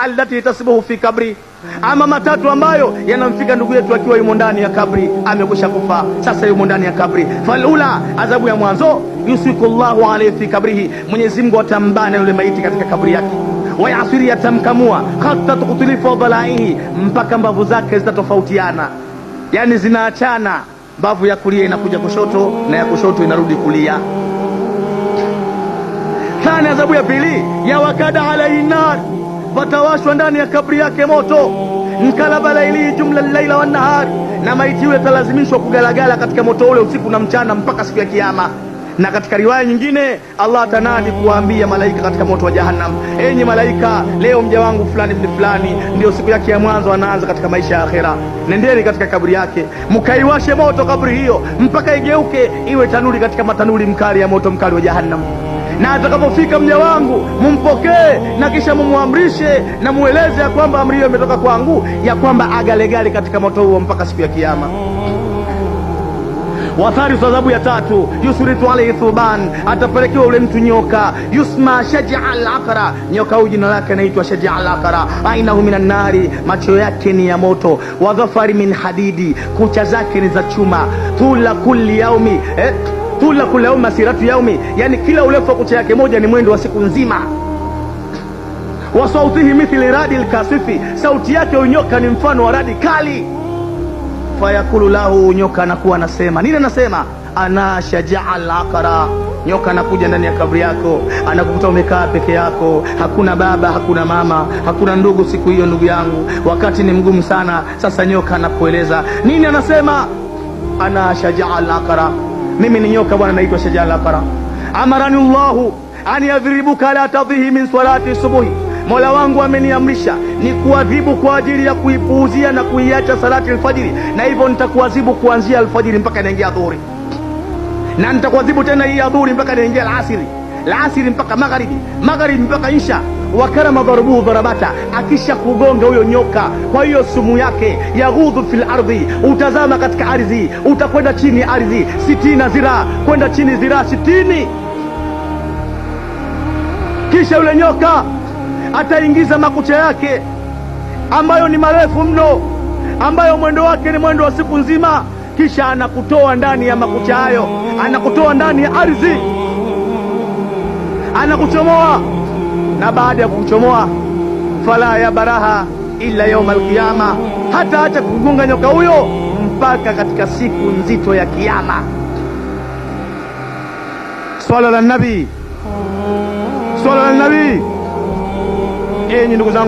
allati tasbuhu fi kabri, ama matatu ambayo yanamfika ndugu yetu akiwa yumo ndani ya kabri, amekwisha kufa, sasa yumo ndani ya kabri. Falula, adhabu ya mwanzo, yusikullahu alayhi fi kabrihi, Mwenyezi Mungu atambana yule maiti katika kabri yake, wa yasiri, atamkamua, hatta tuqtilifu dhalaihi, mpaka mbavu zake zitatofautiana, yani zinaachana, mbavu ya kulia inakuja kushoto na ya kushoto inarudi kulia. Kana adhabu ya pili, ya wakada alayhi nar, watawashwa ndani ya kabri yake moto, nkalaba laili jumla laila wan nahar, na maiti yule talazimishwa kugalagala katika moto ule usiku na mchana mpaka siku ya kiyama. Na katika riwaya nyingine Allah atanadi kuwaambia malaika katika moto wa jahannam, enyi malaika, leo mja wangu fulani bin fulani ndio siku yake ya mwanzo anaanza katika maisha ya akhera, nendeni katika kabri yake mkaiwashe moto kabri hiyo mpaka igeuke iwe tanuri katika matanuri mkali ya moto mkali wa jahannam. Na atakapofika mja wangu mumpokee, na kisha mumuamrishe na mueleze ya kwamba amri hiyo imetoka kwangu, ya kwamba agalegale katika moto huo mpaka siku ya kiyama. Wathari adhabu ya tatu, yusritu alayhi thuban, atapelekewa ule mtu nyoka, yusma shaja'a al-aqra, nyoka huyu jina lake anaitwa shaja'a al-aqra, ainahu minan nari, macho yake ni ya moto, wa dhafari min hadidi, kucha zake ni za chuma, tula kulli yaumi tula kula yaumi masiratu yaumi, yani kila urefu wa kucha yake moja ni mwendo wa siku nzima. Wa sautihi mithli radi al-kasifi, sauti yake unyoka ni mfano wa radi kali. Fayakulu lahu, nyoka anakuwa anasema nini? Anasema ana shaja'a al-aqra. Nyoka anakuja ndani ya kabri yako, anakukuta umekaa peke yako, hakuna baba, hakuna mama, hakuna ndugu. Siku hiyo ndugu yangu, wakati ni mgumu sana. Sasa nyoka anakueleza nini? Anasema ana shaja'a al-aqra, mimi ni nyoka bwana, naitwa shaja'a al-aqra. Amarani Allahu an yadhribuka la tadhihi min salati subuhi, Mola wangu ameniamrisha ni kuadhibu kwa ajili ya kuipuuzia na kuiacha salati alfajiri, na hivyo nitakuadhibu kuanzia alfajiri mpaka inaingia dhuhuri, na nitakuadhibu tena hii adhuhuri mpaka inaingia alasiri mpaka magharibi mpaka isha. Wakarama dharubuhu dharabata, akisha kugonga huyo nyoka kwa hiyo sumu yake, yaghudhu fil ardhi, utazama katika ardhi, utakwenda chini ardhi 60 ziraa, kwenda chini ziraa 60. Kisha yule nyoka ataingiza makucha yake ambayo ni marefu mno, ambayo mwendo wake ni mwendo wa siku nzima, kisha anakutoa ndani ya makucha hayo, anakutoa ndani ya ardhi, anakuchomoa. Na baada ya kuchomoa, fala ya baraha illa yawm alqiyama, hata acha kugonga nyoka huyo mpaka katika siku nzito ya kiyama. Swala la nabii, swala la nabii. Enyi ndugu zangu.